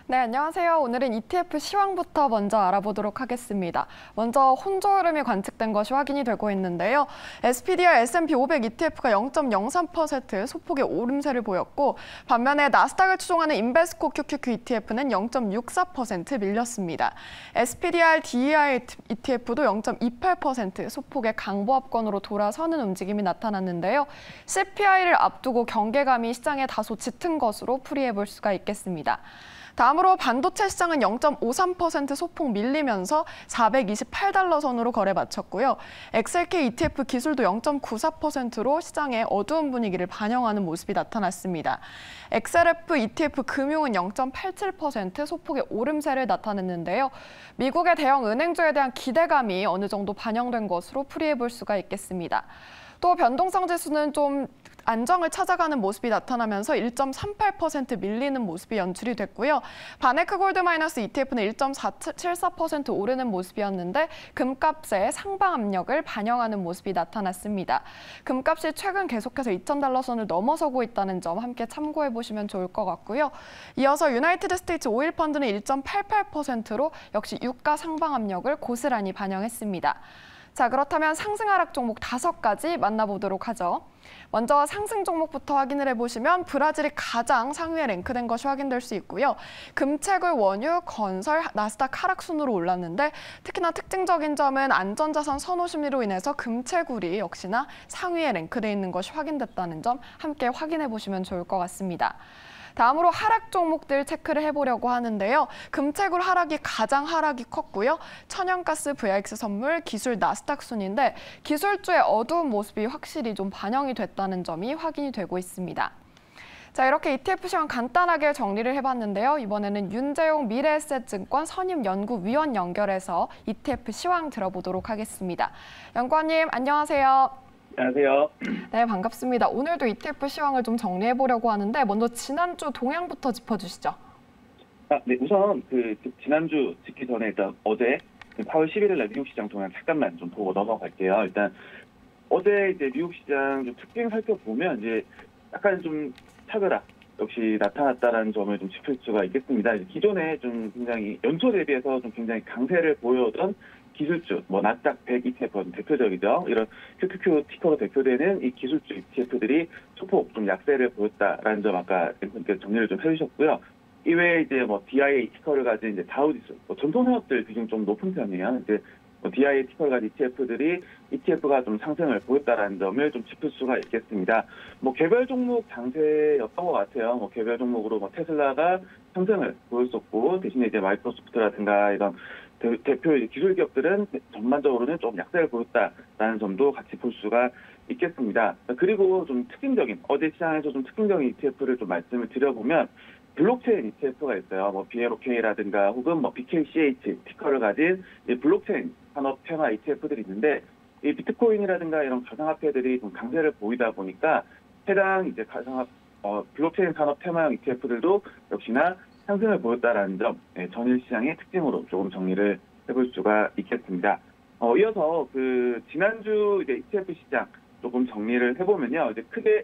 네, 안녕하세요. 오늘은 ETF 시황부터 먼저 알아보도록 하겠습니다. 먼저 혼조 흐름이 관측된 것이 확인이 되고 있는데요. SPDR S&P 500 ETF가 0.03% 소폭의 오름세를 보였고, 반면에 나스닥을 추종하는 인베스코 QQQ ETF는 0.64% 밀렸습니다. SPDR DER ETF도 0.28% 소폭의 강보합권으로 돌아서는 움직임이 나타났는데요. CPI를 앞두고 경계감이 시장에 다소 짙은 것으로 풀이해 볼 수가 있겠습니다. 다음으로 반도체 시장은 0.53% 소폭 밀리면서 428달러 선으로 거래 마쳤고요. XLK ETF 기술도 0.94%로 시장의 어두운 분위기를 반영하는 모습이 나타났습니다. XLF ETF 금융은 0.87% 소폭의 오름세를 나타냈는데요. 미국의 대형 은행주에 대한 기대감이 어느 정도 반영된 것으로 풀이해 볼 수가 있겠습니다. 또 변동성 지수는 좀 안정을 찾아가는 모습이 나타나면서 1.38% 밀리는 모습이 연출이 됐고요. 바네크 골드 마이너스 ETF는 1.74% 오르는 모습이었는데 금값의 상방 압력을 반영하는 모습이 나타났습니다. 금값이 최근 계속해서 2,000달러 선을 넘어서고 있다는 점 함께 참고해 보시면 좋을 것 같고요. 이어서 유나이티드 스테이츠 오일 펀드는 1.88%로 역시 유가 상방 압력을 고스란히 반영했습니다. 자, 그렇다면 상승 하락 종목 5가지 만나보도록 하죠. 먼저 상승 종목부터 확인을 해보시면 브라질이 가장 상위에 랭크된 것이 확인될 수 있고요. 금채굴, 원유, 건설, 나스닥 하락 순으로 올랐는데 특히나 특징적인 점은 안전자산 선호 심리로 인해서 금채굴이 역시나 상위에 랭크돼 있는 것이 확인됐다는 점 함께 확인해 보시면 좋을 것 같습니다. 다음으로 하락 종목들 체크를 해보려고 하는데요. 금채굴 하락이 가장 하락이 컸고요. 천연가스, VIX 선물, 기술 나스닥 순인데 기술주의 어두운 모습이 확실히 좀 반영이 됐다는 점이 확인이 되고 있습니다. 자, 이렇게 ETF 시황 간단하게 정리를 해봤는데요. 이번에는 윤재용 미래에셋증권 선임연구위원 연결해서 ETF 시황 들어보도록 하겠습니다. 연구원님, 안녕하세요. 안녕하세요. 네, 반갑습니다. 오늘도 ETF 시황을 좀 정리해보려고 하는데 먼저 지난주 동향부터 짚어주시죠. 네, 우선 지난주 듣기 전에 일단 어제 8월 11일 날 미국 시장 동향 잠깐만 좀 보고 넘어갈게요. 일단 어제 이제 미국 시장 좀 특징 살펴보면 이제 약간 좀 차별화 역시 나타났다라는 점을 좀 짚을 수가 있겠습니다. 기존에 좀 굉장히 연초 대비해서 좀 굉장히 강세를 보여오던 기술주, 나스닥 100 ETF 대표적이죠. 이런 QQQ 티커로 대표되는 이 기술주 ETF들이 소폭 좀 약세를 보였다라는 점 아까 정리를 좀 해주셨고요. 이외에 이제 DIA 티커를 가진 이제 다우지수, 전통 산업들 비중 좀 높은 편이에요. 이제 DIA 티커를 가진 ETF가 좀 상승을 보였다라는 점을 좀 짚을 수가 있겠습니다. 개별 종목 장세였던 것 같아요. 개별 종목으로 테슬라가 상승을 보였었고 대신에 이제 마이크로소프트라든가 이런 대표 기술 기업들은 전반적으로는 좀 약세를 보였다라는 점도 같이 볼 수가 있겠습니다. 그리고 좀 특징적인 어제 시장에서 좀 특징적인 ETF를 좀 말씀을 드려보면 블록체인 ETF가 있어요. BLOK라든가 혹은 BKCH 티커를 가진 블록체인 산업 테마 ETF들이 있는데 이 비트코인이라든가 이런 가상화폐들이 좀 강세를 보이다 보니까 해당 이제 블록체인 산업 테마형 ETF들도 역시나 상승을 보였다라는 점, 전일 시장의 특징으로 조금 정리를 해볼 수가 있겠습니다. 이어서 지난주 이제 ETF 시장 조금 정리를 해보면요, 이제 크게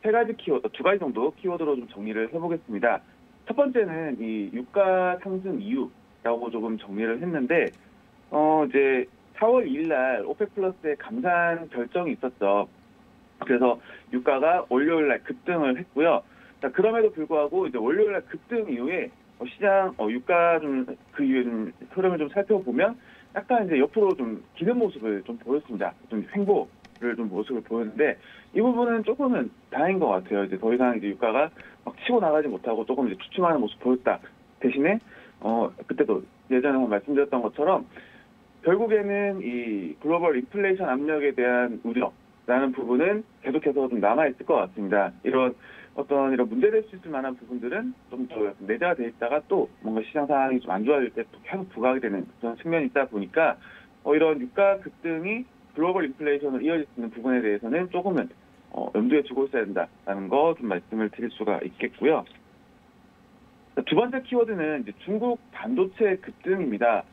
3가지 키워드, 2가지 정도 키워드로 좀 정리를 해보겠습니다. 첫 번째는 이 유가 상승 이유라고 조금 정리를 했는데, 이제 4월 2일 날 오펙 플러스의 감산 결정이 있었죠. 그래서 유가가 월요일 날 급등을 했고요. 자, 그럼에도 불구하고 이제 월요일 날 급등 이후에 시장 유가 그 이후에 좀 흐름을 좀 살펴보면 약간 이제 옆으로 좀 기는 모습을 좀 보였습니다. 좀 횡보를 좀 모습을 보였는데 이 부분은 조금은 다행인 것 같아요. 이제 더 이상 이제 유가가 막 치고 나가지 못하고 조금 이제 주춤하는 모습 보였다. 대신에 그때도 예전에 말씀드렸던 것처럼 결국에는 이 글로벌 인플레이션 압력에 대한 우려라는 부분은 계속해서 좀 남아 있을 것 같습니다. 이런 문제될 수 있을 만한 부분들은 좀 더 내재가 돼 있다가 또 뭔가 시장 상황이 좀 안 좋아질 때 또 계속 부각이 되는 그런 측면이 있다 보니까 이런 유가 급등이 글로벌 인플레이션을 이어질 수 있는 부분에 대해서는 조금은 염두에 두고 있어야 된다라는 거 좀 말씀을 드릴 수가 있겠고요. 두 번째 키워드는 이제 중국 반도체 급등입니다.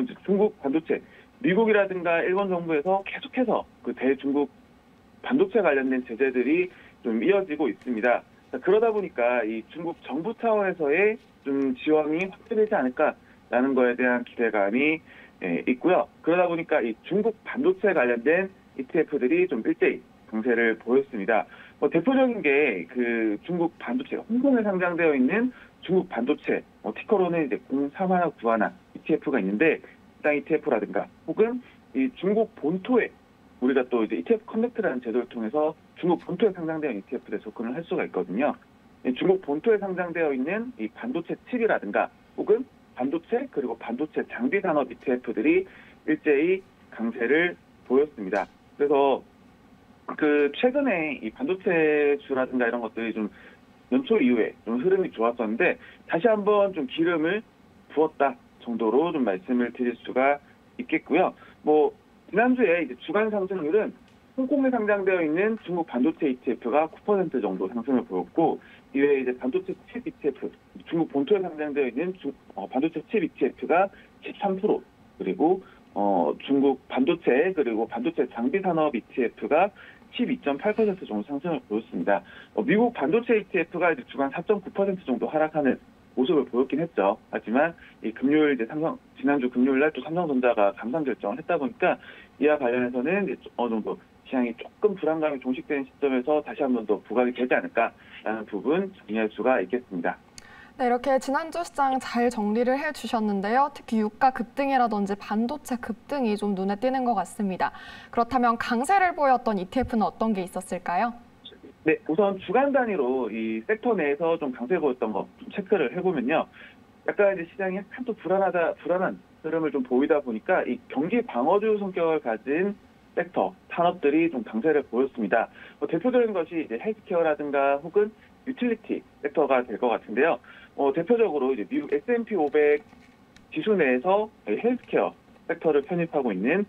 이제 중국 반도체, 미국이라든가 일본 정부에서 계속해서 대중국 반도체 관련된 제재들이 좀 이어지고 있습니다. 그러다 보니까 이 중국 정부 차원에서의 좀 지원이 확대되지 않을까라는 거에 대한 기대감이 있고요. 그러다 보니까 이 중국 반도체 관련된 ETF들이 좀 일제히 강세를 보였습니다. 대표적인 게 그 중국 반도체, 홍콩에 상장되어 있는 중국 반도체, 티커로는 이제 03하나 91 ETF가 있는데, 해당 ETF라든가, 혹은 이 중국 본토에, 우리가 또 이제 ETF 커넥트라는 제도를 통해서 중국 본토에 상장되어 있는 ETF에 접근을 할 수가 있거든요. 중국 본토에 상장되어 있는 이 반도체 칩이라든가, 혹은 반도체, 그리고 반도체 장비 산업 ETF들이 일제히 강세를 보였습니다. 그래서 최근에 이 반도체주라든가 이런 것들이 좀 연초 이후에 좀 흐름이 좋았었는데 다시 한번 좀 기름을 부었다 정도로 좀 말씀을 드릴 수가 있겠고요. 지난주에 이제 주간 상승률은 홍콩에 상장되어 있는 중국 반도체 ETF가 9% 정도 상승을 보였고, 이외에 이제 반도체 칩 ETF, 중국 본토에 상장되어 있는 반도체 칩 ETF가 13%, 그리고 중국 반도체 그리고 반도체 장비 산업 ETF가 12.8% 정도 상승을 보였습니다. 미국 반도체 ETF가 이제 주간 4.9% 정도 하락하는 모습을 보였긴 했죠. 하지만 이 금요일 이제 지난주 금요일 날 또 삼성전자가 감산 결정을 했다 보니까 이와 관련해서는 이제 어느 정도 시장이 조금 불안감이 종식되는 시점에서 다시 한 번 더 부각이 되지 않을까라는 부분 정리할 수가 있겠습니다. 네, 이렇게 지난주 시장 잘 정리를 해주셨는데요. 특히 유가 급등이라든지 반도체 급등이 좀 눈에 띄는 것 같습니다. 그렇다면 강세를 보였던 ETF는 어떤 게 있었을까요? 네, 우선 주간 단위로 이 섹터 내에서 좀 강세 보였던 거 좀 체크를 해보면요. 약간 이제 시장이 약간 또 불안한 흐름을 좀 보이다 보니까 이 경기 방어주 성격을 가진 섹터, 산업들이 좀 강세를 보였습니다. 대표적인 것이 이제 헬스케어라든가 혹은 유틸리티 섹터가 될 것 같은데요. 대표적으로 이제 미국 S&P 500 지수 내에서 헬스케어 섹터를 편입하고 있는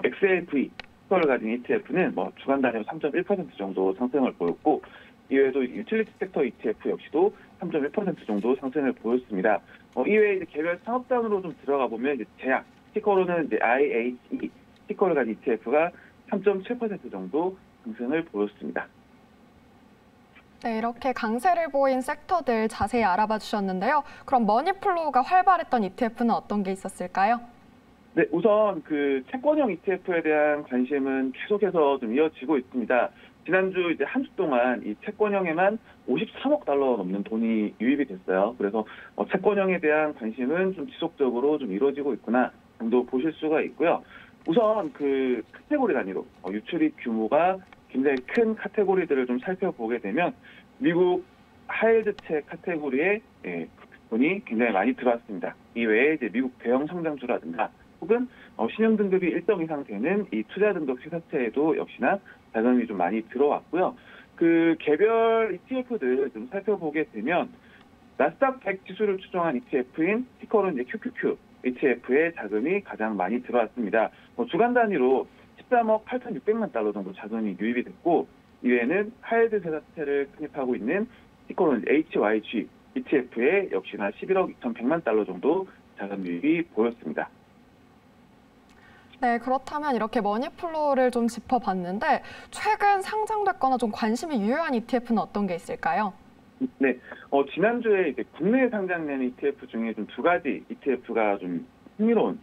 XLV 섹터를 가진 ETF는 주간 단위로 3.1% 정도 상승을 보였고, 이외에도 유틸리티 섹터 ETF 역시도 3.1% 정도 상승을 보였습니다. 이외에 이제 개별 산업단으로 좀 들어가 보면 이제 제약, 티커로는 이제 IHE 티커를 가진 ETF가 3.7% 정도 상승을 보였습니다. 네, 이렇게 강세를 보인 섹터들 자세히 알아봐 주셨는데요. 그럼 머니플로우가 활발했던 ETF는 어떤 게 있었을까요? 네, 우선 채권형 ETF에 대한 관심은 계속해서 좀 이어지고 있습니다. 지난주 이제 한 주 동안 이 채권형에만 53억 달러 넘는 돈이 유입이 됐어요. 그래서 채권형에 대한 관심은 좀 지속적으로 좀 이루어지고 있구나 정도 보실 수가 있고요. 우선 카테고리 단위로 유출입 규모가 굉장히 큰 카테고리들을 좀 살펴보게 되면 미국 하이힐드채 카테고리에 돈이 굉장히 많이 들어왔습니다. 이외에 이제 미국 대형 성장주라든가 혹은 신용 등급이 1등 이상 되는 이 투자 등급 회사채에도 역시나 자금이 좀 많이 들어왔고요. 개별 ETF들 좀 살펴보게 되면 나스닥 100 지수를 추정한 ETF인 티커는 이제 QQQ ETF에 자금이 가장 많이 들어왔습니다. 주간 단위로 13억 8,600만 달러 정도 자금이 유입이 됐고, 이외에는 하이힐드 회사채를 편입하고 있는 티커는 HYG ETF에 역시나 11억 2,100만 달러 정도 자금 유입이 보였습니다. 네, 그렇다면 이렇게 머니플로우를 좀 짚어봤는데 최근 상장됐거나 좀 관심이 유효한 ETF는 어떤 게 있을까요? 네, 지난주에 이제 국내에 상장된 ETF 중에 좀 두 가지 ETF가 좀 흥미로운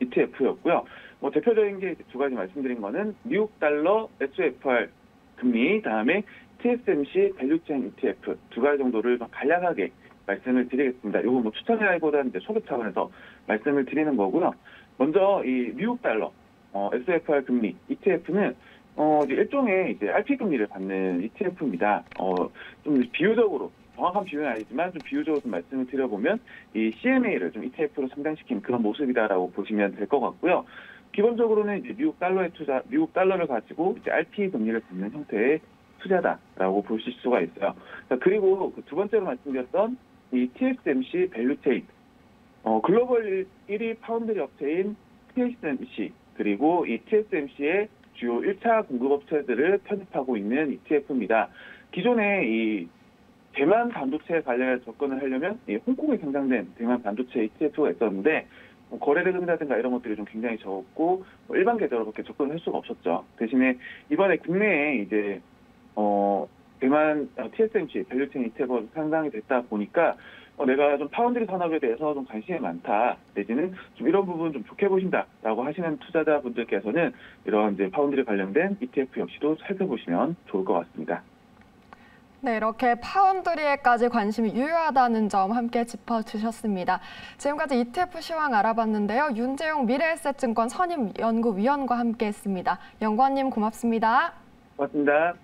ETF였고요. 대표적인 게 두 가지 말씀드린 거는 미국 달러 SOFR 금리, 다음에 TSMC 밸류체인 ETF 두 가지 정도를 간략하게 말씀을 드리겠습니다. 이거 추천이라기보다는 이제 소개 차원에서 말씀을 드리는 거고요. 먼저 이 미국 달러 SOFR 금리 ETF는 일종의 이제 RP 금리를 받는 ETF입니다. 좀 비유적으로 정확한 비유는 아니지만 좀 비유적으로 좀 말씀을 드려보면 이 CMA를 좀 ETF로 상장시킨 그런 모습이다라고 보시면 될 것 같고요. 기본적으로는 이제 미국 달러를 가지고 이제 RP 금리를 받는 형태의 투자다라고 보실 수가 있어요. 그리고 두 번째로 말씀드렸던 이 TSMC 밸류체인 글로벌 1위 파운드리 업체인 TSMC 그리고 이 TSMC의 주요 1차 공급업체들을 편입하고 있는 ETF입니다. 기존에 이 대만 반도체 관련해서 접근을 하려면 이 홍콩에 상장된 대만 반도체 ETF가 있었는데 거래 대금이라든가 이런 것들이 좀 굉장히 적었고 일반 계좌로 그렇게 접근을 할 수가 없었죠. 대신에 이번에 국내에 이제 대만 TSMC 밸류체인 ETF가 상당히 됐다 보니까 내가 좀 파운드리 산업에 대해서 좀 관심이 많다, 내지는 좀 이런 부분 좀 좋게 보신다라고 하시는 투자자분들께서는 이런 이제 파운드리 관련된 ETF 역시도 살펴보시면 좋을 것 같습니다. 네, 이렇게 파운드리에까지 관심이 유효하다는 점 함께 짚어주셨습니다. 지금까지 ETF 시황 알아봤는데요. 윤재용 미래에셋증권 선임연구위원과 함께했습니다. 연구원님 고맙습니다. 고맙습니다.